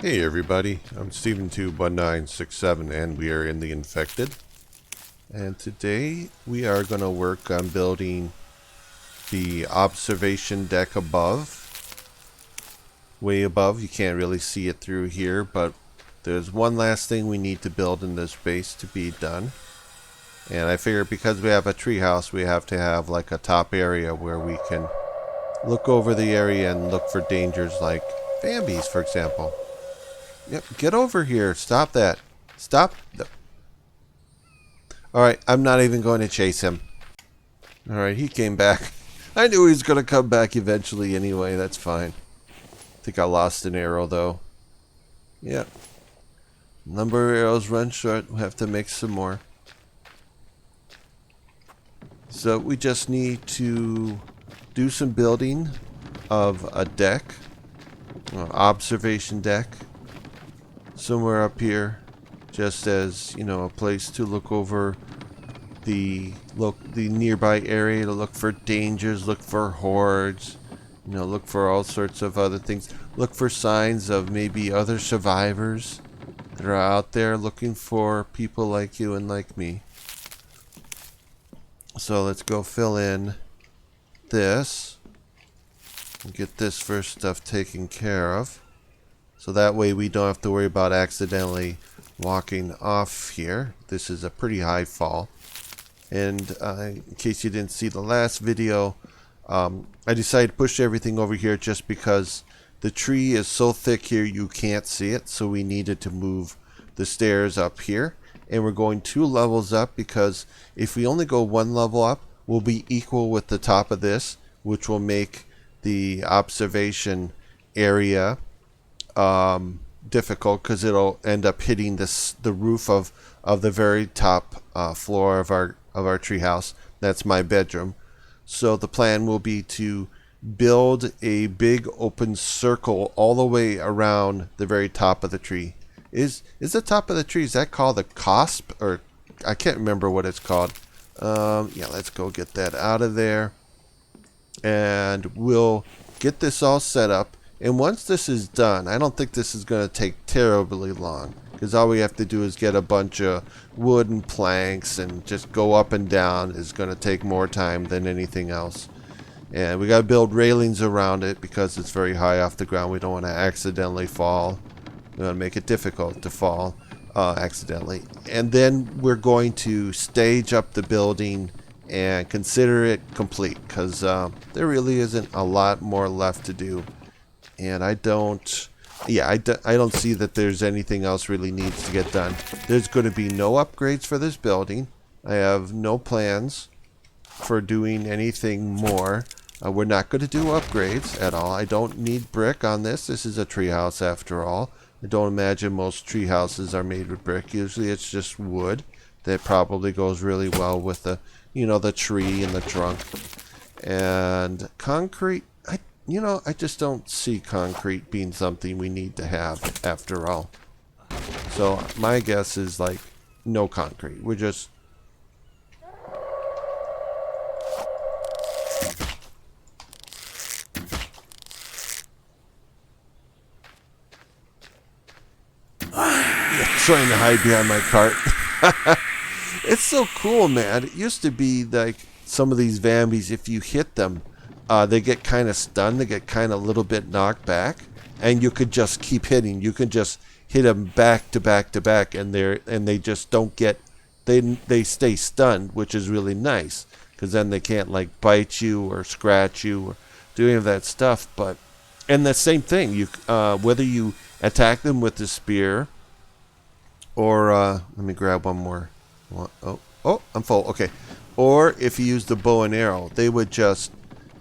Hey everybody, I'm Steven21967 and we are in the Infected. And today we are going to work on building the observation deck above. Way above, you can't really see it through here, but there's one last thing we need to build in this base to be done. And I figure because we have a treehouse, we have to have like a top area where we can look over the area and look for dangers like Vambies, for example. Yep, get over here. Stop that. Stop. Alright, I'm not even going to chase him. Alright, he came back. I knew he was going to come back eventually anyway. That's fine. I think I lost an arrow, though. Yep. Number of arrows run short. We'll have to make some more. So we just need to do some building of a deck. Observation deck. Somewhere up here, just as a place to look over the nearby area, to look for dangers, look for hordes, look for all sorts of other things, look for signs of maybe other survivors that are out there looking for people like you and like me. So let's go fill in this and get this first stuff taken care of. So that way we don't have to worry about accidentally walking off here. This is a pretty high fall. And in case you didn't see the last video, I decided to push everything over here just because the tree is so thick here you can't see it. So we needed to move the stairs up here. And we're going 2 levels up because if we only go 1 level up, we'll be equal with the top of this, which will make the observation area difficult because it'll end up hitting the roof of the very top floor of our treehouse. That's my bedroom. So the plan will be to build a big open circle all the way around the very top of the tree. Is the top of the tree, is that called a cusp, or I can't remember what it's called. Yeah, let's go get that out of there, and we'll get this all set up. And once this is done, I don't think this is going to take terribly long, because all we have to do is get a bunch of wooden planks and just go up and down. Is going to take more time than anything else. And we got to build railings around it because it's very high off the ground. We don't want to accidentally fall. We want to make it difficult to fall accidentally. And then we're going to stage up the building and consider it complete, because there really isn't a lot more left to do. And I don't see that there's anything else really needs to get done. There's going to be no upgrades for this building. I have no plans for doing anything more. We're not going to do upgrades at all. I don't need brick on this. This is a treehouse after all. I don't imagine most tree houses are made with brick. Usually it's just wood that probably goes really well with the, the tree and the trunk. And concrete, I just don't see concrete being something we need to have after all. So my guess is like no concrete. We're just trying to hide behind my cart. It's so cool, man. It used to be like some of these Vambies, if you hit them, they get kind of stunned. They get kind of a little bit knocked back, and you could just keep hitting. You can just hit them back to back to back, and they just don't get. They stay stunned, which is really nice, because then they can't like bite you or scratch you or do any of that stuff. And the same thing. You whether you attack them with the spear, or let me grab one more. Oh, I'm full. Okay. Or if you use the bow and arrow, they would just,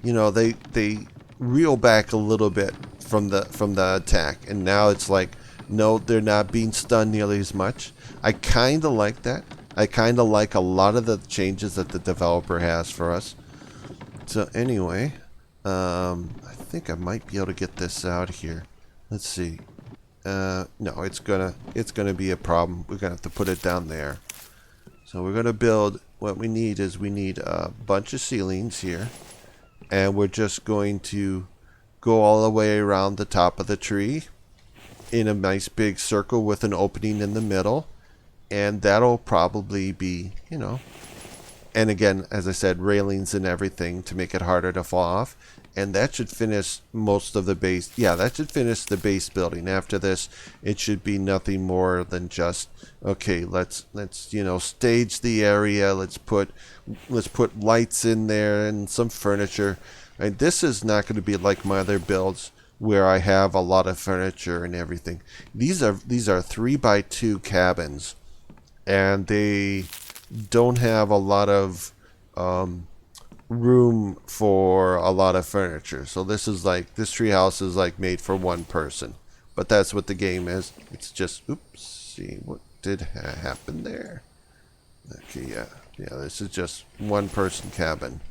they reel back a little bit from the attack, and now it's like, no, they're not being stunned nearly as much. I kind of like that. I kind of like a lot of the changes that the developer has for us. So anyway, I think I might be able to get this out here. Let's see. No, it's gonna be a problem. We're gonna have to put it down there. So we're gonna build. What we need is a bunch of ceilings here, and we're just going to go all the way around the top of the tree, in a nice big circle with an opening in the middle. And that'll probably be, you know, and again, as I said, railings and everything to make it harder to fall off. And that should finish most of the base. Yeah, that should finish the base building. After this, it should be nothing more than just, okay, let's you know, stage the area. Let's put lights in there and some furniture. And this is not going to be like my other builds where I have a lot of furniture and everything. These are 3x2 cabins, and they don't have a lot of room for a lot of furniture. So this treehouse is like made for one person. But that's what the game is. It's just, oops, see what did happen there. Okay, yeah, this is just one person cabin,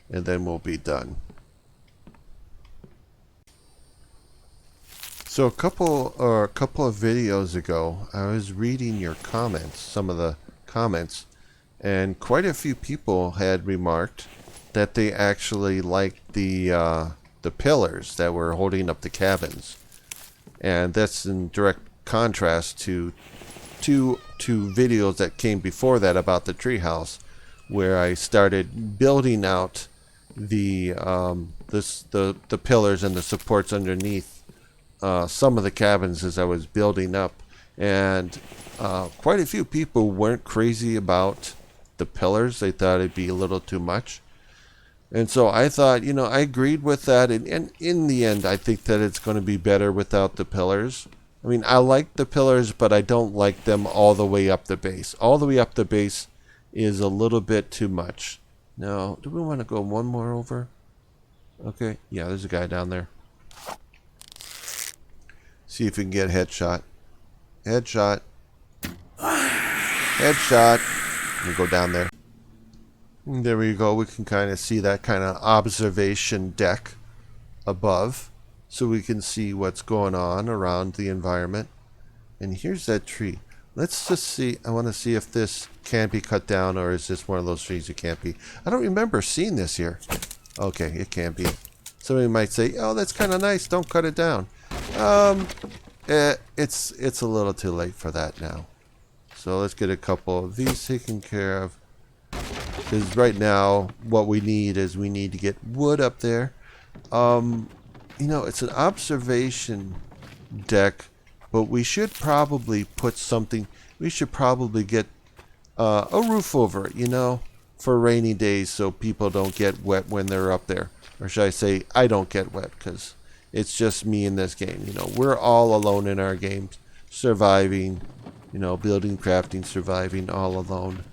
and then we'll be done. So a couple of videos ago, I was reading your comments, some of the comments, and quite a few people had remarked that they actually liked the pillars that were holding up the cabins, and that's in direct contrast to two videos that came before that about the treehouse, where I started building out the pillars and the supports underneath some of the cabins as I was building up, and quite a few people weren't crazy about the pillars. They thought it'd be a little too much. And so I thought, you know, I agreed with that. And in the end, I think that it's going to be better without the pillars. I mean, I like the pillars, but I don't like them all the way up the base. All the way up the base is a little bit too much. Now, do we want to go one more over? Okay. Yeah, there's a guy down there. See if we can get headshot. Headshot. Headshot. We go down there. There we go. We can kind of see that kind of observation deck above, so we can see what's going on around the environment. And here's that tree. Let's just see. I want to see if this can be cut down, or is this one of those trees that can't be. I don't remember seeing this here. Okay, it can be. Somebody might say, oh, that's kind of nice. Don't cut it down. It's a little too late for that now. So let's get a couple of these taken care of. Because right now, what we need is we need to get wood up there. You know, it's an observation deck, but we should probably put something. We should probably get a roof over it, you know, for rainy days, so people don't get wet when they're up there. Or should I say, I don't get wet, because it's just me in this game. You know, we're all alone in our games, surviving. You know, building, crafting, surviving, all alone.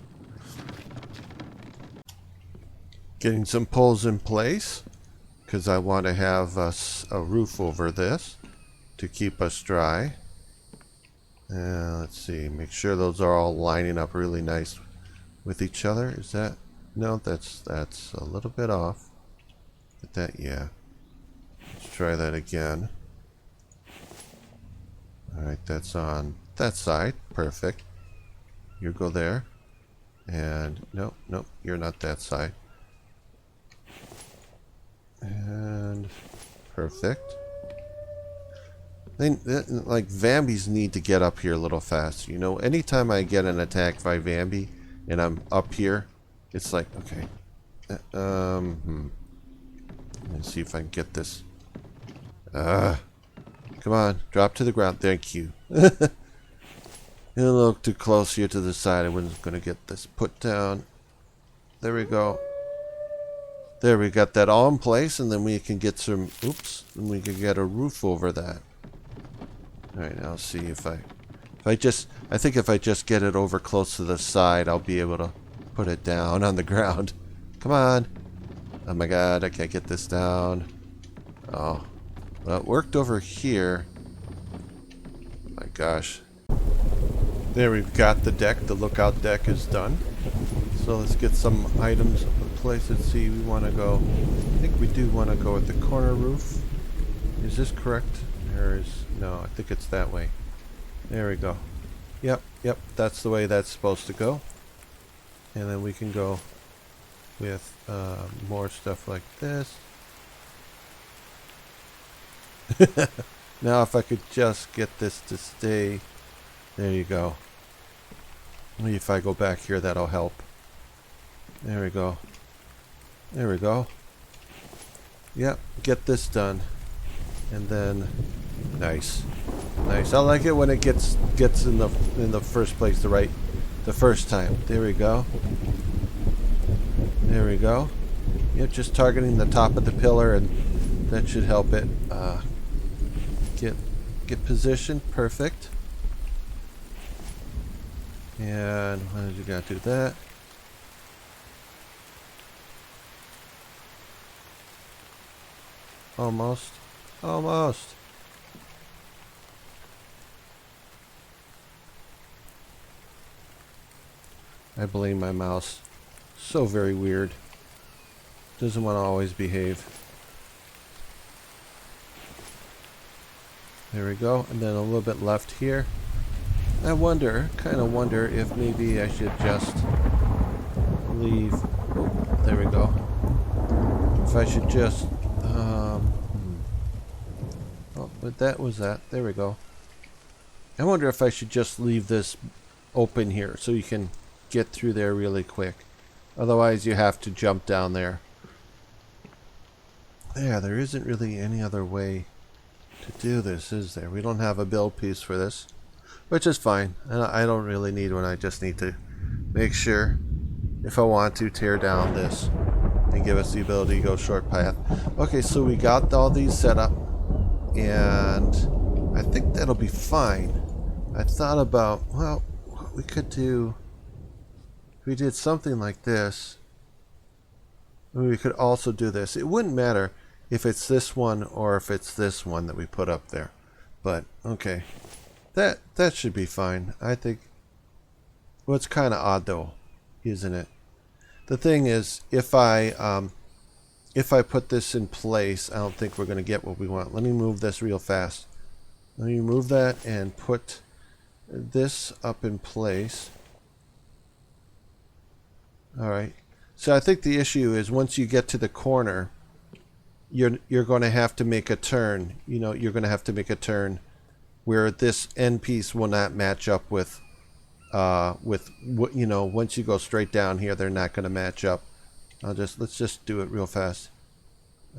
Getting some poles in place, because I want to have a roof over this to keep us dry. Let's see, make sure those are all lining up really nice with each other. Is that? No, that's a little bit off. Get that? Yeah. Let's try that again. Alright, that's on that side. Perfect. You go there. And nope, you're not that side. And perfect. Like, Vambies need to get up here a little faster. You know, anytime I get an attack by Vambi and I'm up here, it's like, okay. Let's see if I can get this. Come on, drop to the ground. Thank you. A little too close here to the side. I wasn't going to get this put down. There we go. There, we got that all in place, and then we can get some, and we can get a roof over that. Alright, I'll see if I think if I just get it over close to the side, I'll be able to put it down on the ground. Come on. Oh my god, I can't get this down. Oh. Well, it worked over here. My gosh. There, we've got the deck. The lookout deck is done. So let's get some items in place. Let's see, we want to go, I think we do want to go with the corner roof. Is this correct? No, I think it's that way. There we go. Yep, that's the way that's supposed to go. And then we can go with more stuff like this. Now if I could just get this to stay. There you go. Maybe if I go back here, that'll help. There we go. There we go. Yep, get this done. And then nice. Nice. I like it when it gets in the first place the first time. There we go. There we go. Yep, just targeting the top of the pillar, and that should help it get positioned. Perfect. And when did you gotta do that? Almost. Almost. I blame my mouse. So very weird. Doesn't want to always behave. There we go. And then a little bit left here. I wonder, kind of wonder if maybe I should just leave. Oh, there we go. If I should just, oh, but that was that. There we go. I wonder if I should just leave this open here so you can get through there really quick. Otherwise you have to jump down there. Yeah, there isn't really any other way to do this, is there? We don't have a build piece for this, which is fine. I don't really need one. I just need to make sure if I want to tear down this and give us the ability to go short path. Okay, so we got all these set up, and I think that'll be fine. I thought about, well, what we could do, if we did something like this, we could also do this. It wouldn't matter if it's this one or if it's this one that we put up there, but okay, that should be fine. I think. Well, it's kind of odd though, isn't it? The thing is, if I put this in place, I don't think we're going to get what we want. Let me move this real fast. Let me move that and put this up in place. All right. So I think the issue is once you get to the corner, you're going to have to make a turn. You know, you're going to have to make a turn where this end piece will not match up with what, you know, once you go straight down here, they're not going to match up. Let's just do it real fast.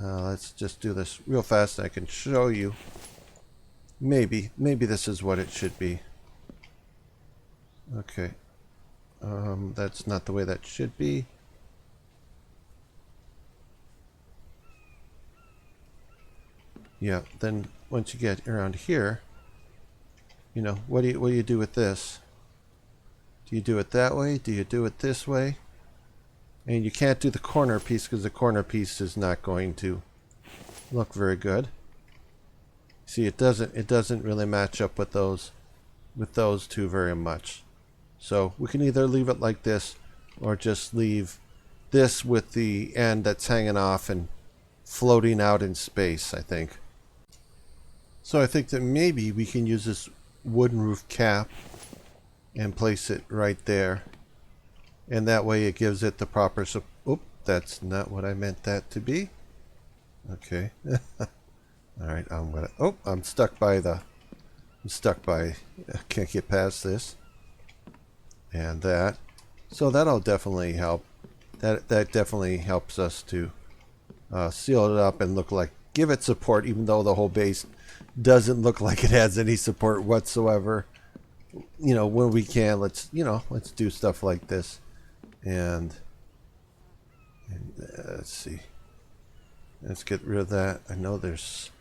Let's just do this real fast. I can show you. Maybe this is what it should be. Okay. That's not the way that should be. Yeah, then once you get around here, you know, what do you do with this? Do you do it that way? Do you do it this way? And you can't do the corner piece because the corner piece is not going to look very good. See, it doesn't really match up with those two very much. So we can either leave it like this or just leave this with the end that's hanging off and floating out in space, I think. So I think that maybe we can use this wooden roof cap and place it right there. And that way it gives it the proper... Oop, that's not what I meant that to be. Okay. Alright, I'm gonna... Oh, I'm stuck by... I can't get past this. And that. So that'll definitely help. That definitely helps us to seal it up and look like... Give it support, even though the whole base doesn't look like it has any support whatsoever. You know, when we can, let's do stuff like this. And let's see. Let's get rid of that. I know this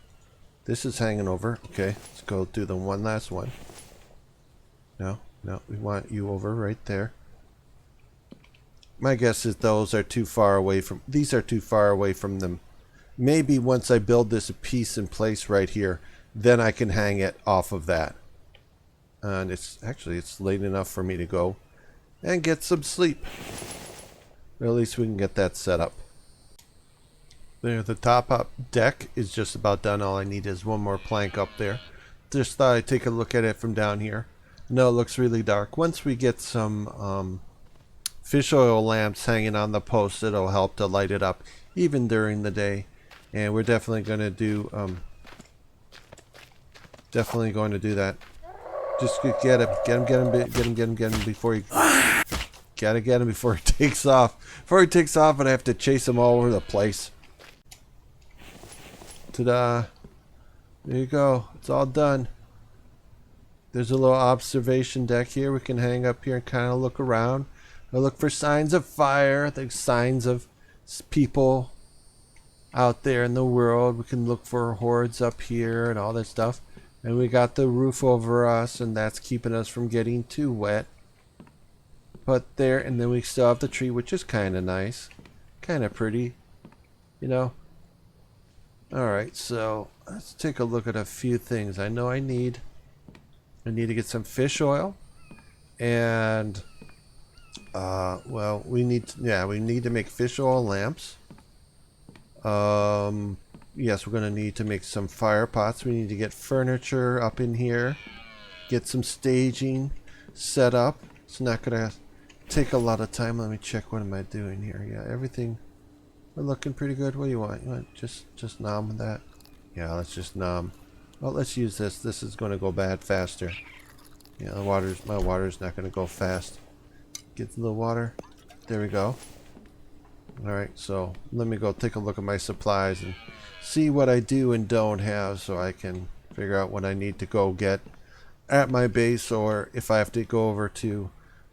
is hanging over. Okay, let's go do the one last one. No, we want you over right there. My guess is those are too far away from... These are too far away from them. Maybe once I build this piece in place right here, then I can hang it off of that. And it's late enough for me to go and get some sleep. Or at least we can get that set up. There, the top up deck is just about done. All I need is one more plank up there. Just thought I'd take a look at it from down here. No, it looks really dark. Once we get some fish oil lamps hanging on the post, it'll help to light it up even during the day. And we're definitely going to do Definitely going to do that. Just get him. Get him before he... Gotta get him before he takes off. Before he takes off, and I have to chase him all over the place. Ta-da. There you go. It's all done. There's a little observation deck here. We can hang up here and kind of look around. I look for signs of fire. There's signs of people out there in the world. We can look for hordes up here and all that stuff. And we got the roof over us, and that's keeping us from getting too wet. But there, and then we still have the tree, which is kind of nice. Kind of pretty, you know. Alright, so let's take a look at a few things. I know I need to get some fish oil. And, well, we need to make fish oil lamps. Yes, we're going to need to make some fire pots. We need to get furniture up in here. Get some staging set up. It's not going to take a lot of time. Let me check. What am I doing here? Yeah, everything. We're looking pretty good. What do you want? You want just nom that? Yeah, let's just nom. Well, let's use this. This is going to go bad faster. Yeah, my water's not going to go fast. Get the water. There we go. Alright, so let me go take a look at my supplies and see what I do and don't have so I can figure out what I need to go get at my base, or if I have to go over to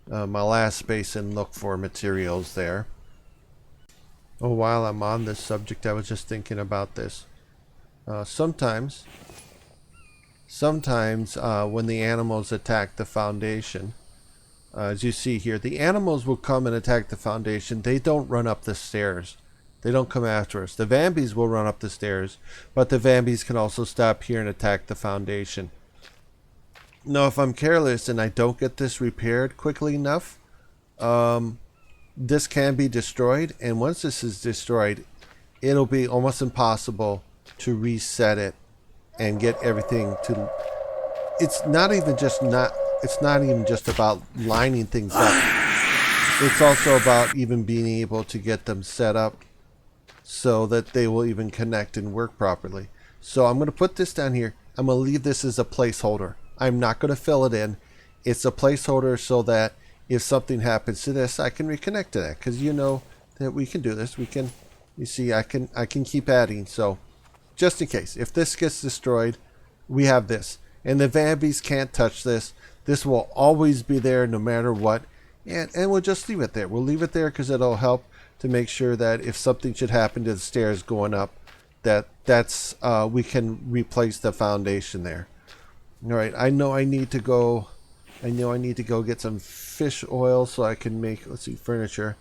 my last base and look for materials there. Oh, while I'm on this subject, I was just thinking about this. Sometimes when the animals attack the foundation, as you see here, the animals will come and attack the foundation. They don't run up the stairs. They don't come after us. The Vambies will run up the stairs, but the Vambies can also stop here and attack the foundation. Now, if I'm careless and I don't get this repaired quickly enough, this can be destroyed. And once this is destroyed, it'll be almost impossible to reset it and get everything to... It's not even just about lining things up. It's also about even being able to get them set up so that they will even connect and work properly. So I'm going to put this down here. I'm going to leave this as a placeholder. I'm not going to fill it in. It's a placeholder so that if something happens to this, I can reconnect to that. Because you know that we can do this. You see, I can keep adding. So just in case, if this gets destroyed, we have this. And the Vambies can't touch this. This will always be there no matter what. And we'll just leave it there. We'll leave it there because it'll help to make sure that if something should happen to the stairs going up, we can replace the foundation there. All right, I know I need to go get some fish oil so I can make, let's see, furniture.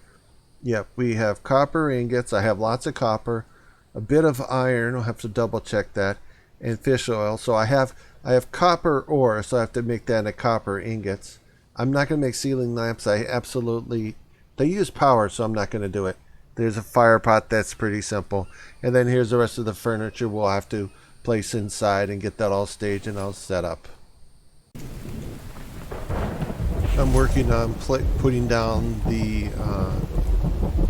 Yep, we have copper ingots. I have lots of copper, a bit of iron. I'll have to double check that, and fish oil. So I have copper ore, so I have to make that into copper ingots. I'm not going to make ceiling lamps. They use power, so I'm not going to do it. There's a fire pot. That's pretty simple. And then here's the rest of the furniture we'll have to place inside and get that all staged and all set up. I'm working on putting down the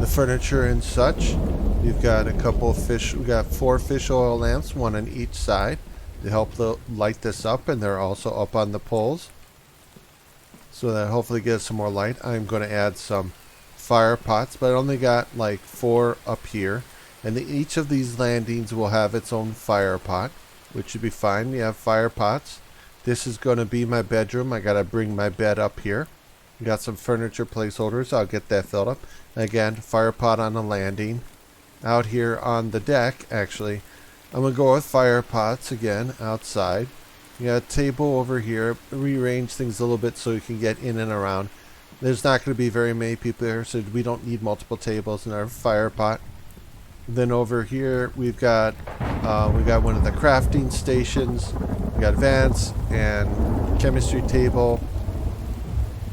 furniture and such. We've got a couple of fish. We got 4 fish oil lamps, one on each side, to help light this up, and they're also up on the poles, so that hopefully gets some more light. I'm going to add some fire pots, but I only got like 4 up here, and each of these landings will have its own fire pot, which should be fine. We have fire pots. This is going to be my bedroom. I got to bring my bed up here. We got some furniture placeholders. I'll get that filled up. Again, fire pot on the landing. Out here on the deck, actually, I'm going to go with fire pots again outside. You got a table over here. Rearrange things a little bit so you can get in and around. There's not going to be very many people here, so we don't need multiple tables in our fire pot. Then over here we've got one of the crafting stations. We got vents and chemistry table.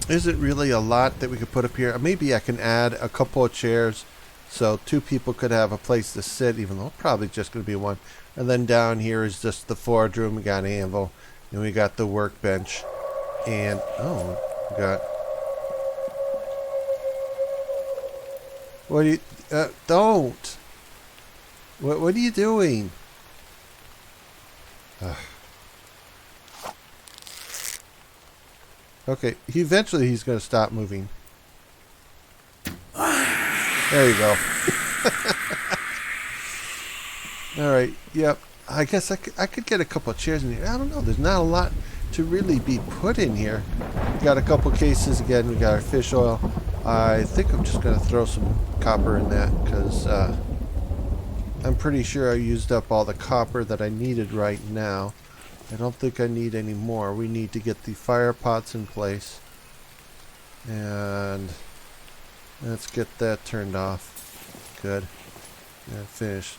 Isn't really a lot that we could put up here. Maybe I can add a couple of chairs so 2 people could have a place to sit, even though probably just going to be 1. And then down here is just the forge room. We got an anvil, and we got the workbench, and we got. What do you? Don't. What are you doing? Okay, eventually he's going to stop moving. There you go. All right, yep. I guess I could get a couple of chairs in here. I don't know. There's not a lot to really be put in here. We got a couple cases again. We got our fish oil. I think I'm just going to throw some copper in that because I'm pretty sure I used up all the copper that I needed right now. I don't think I need any more. We need to get the fire pots in place. And let's get that turned off. Good. And finished.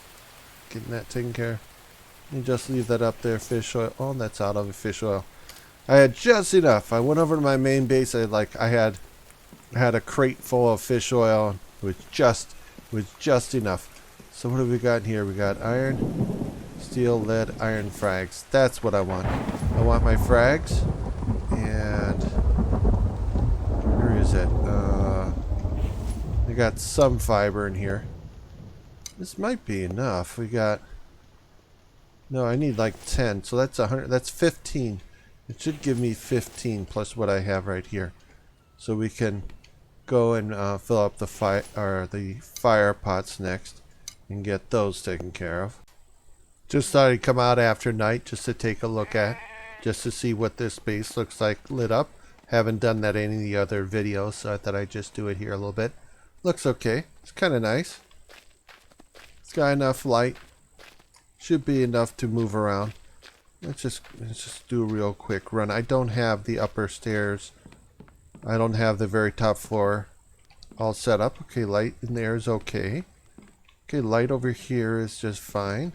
Getting that taken care of. You just leave that up there, fish oil. Oh, that's out of fish oil. I had just enough. I went over to my main base. I had a crate full of fish oil with just enough. So what have we got in here? We got iron, steel, lead, iron frags. That's what I want. I want my frags. And where is it? I got some fiber in here. This might be enough. We got... No, I need like 10. So that's 100. That's 15. It should give me 15 plus what I have right here. So we can go and fill up the fire pots next and get those taken care of. Just thought I'd come out after night just to take a look at, just to see what this base looks like lit up. Haven't done that in any other videos, so I thought I'd just do it here a little bit. Looks okay. It's kind of nice. It's got enough light. Should be enough to move around. Let's just do a real quick run. I don't have the upper stairs. I don't have the very top floor all set up. Okay, light in there is okay. Okay, light over here is just fine.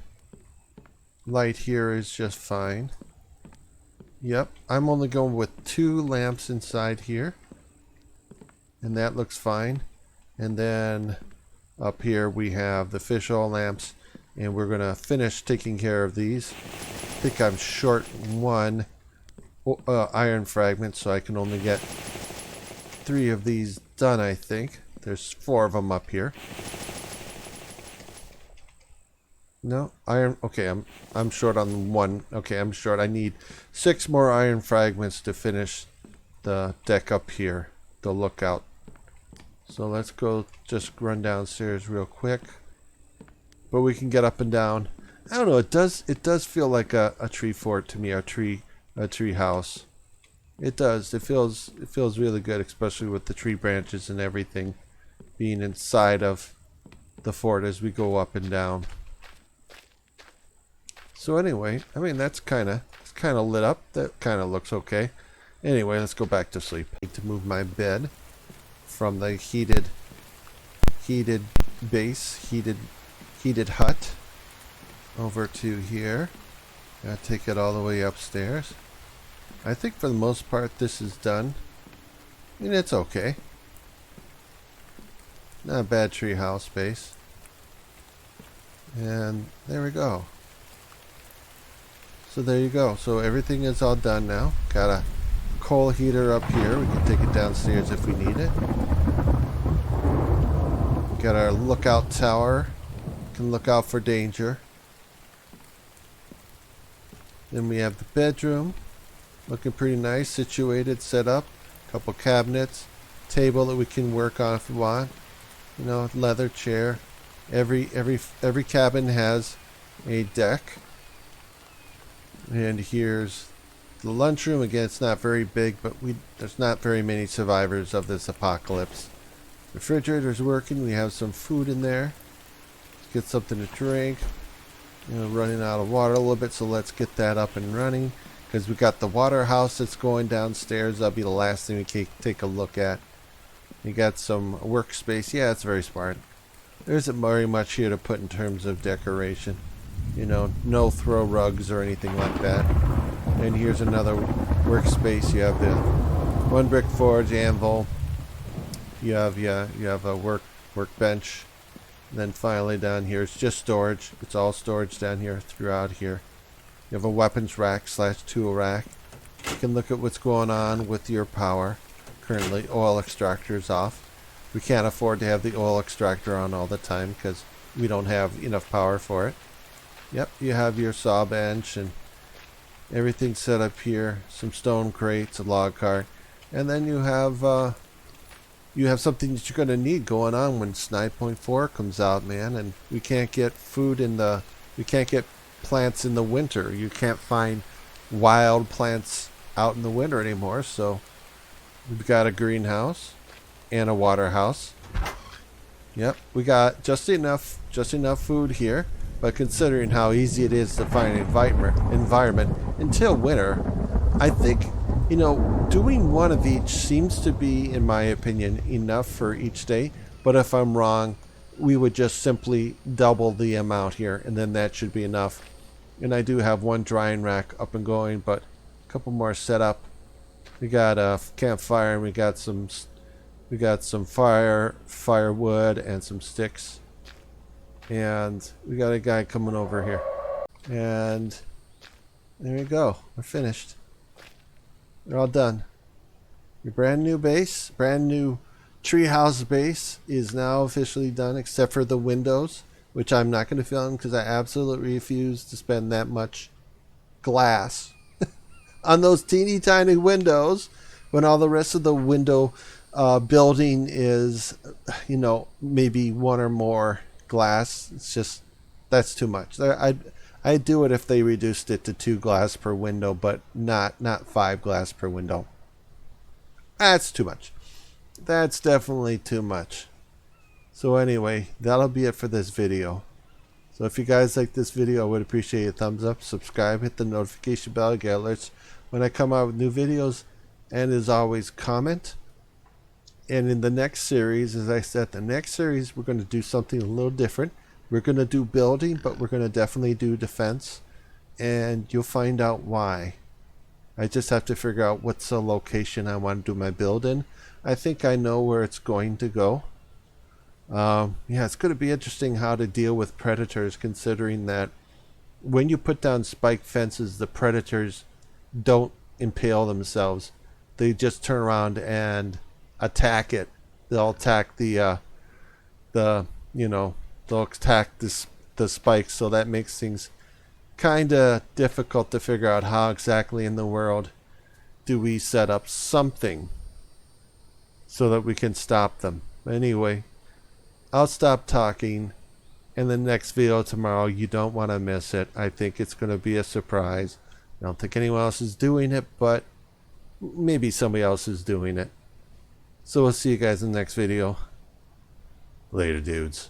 Light here is just fine. Yep, I'm only going with 2 lamps inside here. And that looks fine. And then up here we have the fish oil lamps. And we're going to finish taking care of these. I think I'm short 1 iron fragment, so I can only get 3 of these done, I think. There's 4 of them up here. No, iron. Okay, I'm short on 1. Okay, I'm short. I need 6 more iron fragments to finish the deck up here, the lookout. So let's go just run downstairs real quick. But we can get up and down. I don't know. It does feel like a tree fort to me. A tree house. It does. It feels really good, especially with the tree branches and everything being inside of the fort as we go up and down. So anyway, I mean it's kind of lit up. That kind of looks okay. Anyway, let's go back to sleep. I need to move my bed from the heated base, heated hut over to here. Gotta take it all the way upstairs. I think for the most part this is done. I mean, it's okay. Not a bad tree house base. And there we go. So there you go. So everything is all done now. Got a coal heater up here. We can take it downstairs if we need it. Got our lookout tower. Can look out for danger. Then we have the bedroom, looking pretty nice, situated, set up. Couple cabinets, table that we can work on if we want. You know, leather chair. Every cabin has a deck. And here's the lunchroom. Again, it's not very big, but there's not very many survivors of this apocalypse. Refrigerator's working. We have some food in there. Get something to drink. You know, running out of water a little bit, so let's get that up and running because we got the water house that's going downstairs. That'll be the last thing we can take a look at. You got some workspace. Yeah, it's very smart. There isn't very much here to put in terms of decoration. You know, no throw rugs or anything like that. And here's another workspace. You have the 1 brick forge, anvil. You have a workbench. And then finally down here it's just storage. It's all storage down here throughout here. You have a weapons rack / tool rack. You can look at what's going on with your power. Currently oil extractor is off. We can't afford to have the oil extractor on all the time because we don't have enough power for it. Yep, you have your saw bench and everything set up here. Some stone crates, a log cart. and then you have something that you're going to need going on when 9.4 comes out, man. And we can't get we can't get plants in the winter. You can't find wild plants out in the winter anymore. So we've got a greenhouse and a water house. Yep, we got just enough food here. But considering how easy it is to find an environment until winter, I think, doing one of each seems to be, in my opinion, enough for each day. But if I'm wrong, we would just simply double the amount here, and then that should be enough. And I do have one drying rack up and going, but a couple more set up. We got a campfire, and we got some firewood, and some sticks. And we got a guy coming over here. And there we go. We're finished. They're all done. Your brand new treehouse base is now officially done, except for the windows, which I'm not going to film because I absolutely refuse to spend that much glass on those teeny tiny windows when all the rest of the window building is, maybe one or more glass. It's just, that's too much. I'd do it if they reduced it to 2 glass per window, but not 5 glass per window. That's too much. That's definitely too much. So anyway, that'll be it for this video. So if you guys like this video, I would appreciate a thumbs up, subscribe, hit the notification bell to get alerts when I come out with new videos, and as always, comment. And in the next series, as I said, we're going to do something a little different. We're going to do building, but we're going to definitely do defense. And you'll find out why. I just have to figure out what's the location I want to do my build in. I think I know where it's going to go. Yeah, it's going to be interesting how to deal with predators, considering that when you put down spike fences, the predators don't impale themselves. They just turn around and attack it. They'll attack they'll attack the spikes, so that makes things kind of difficult to figure out how exactly in the world do we set up something so that we can stop them. Anyway, I'll stop talking. In the next video tomorrow, you don't want to miss it. I think it's going to be a surprise. I don't think anyone else is doing it, but maybe somebody else is doing it. So we'll see you guys in the next video. Later, dudes.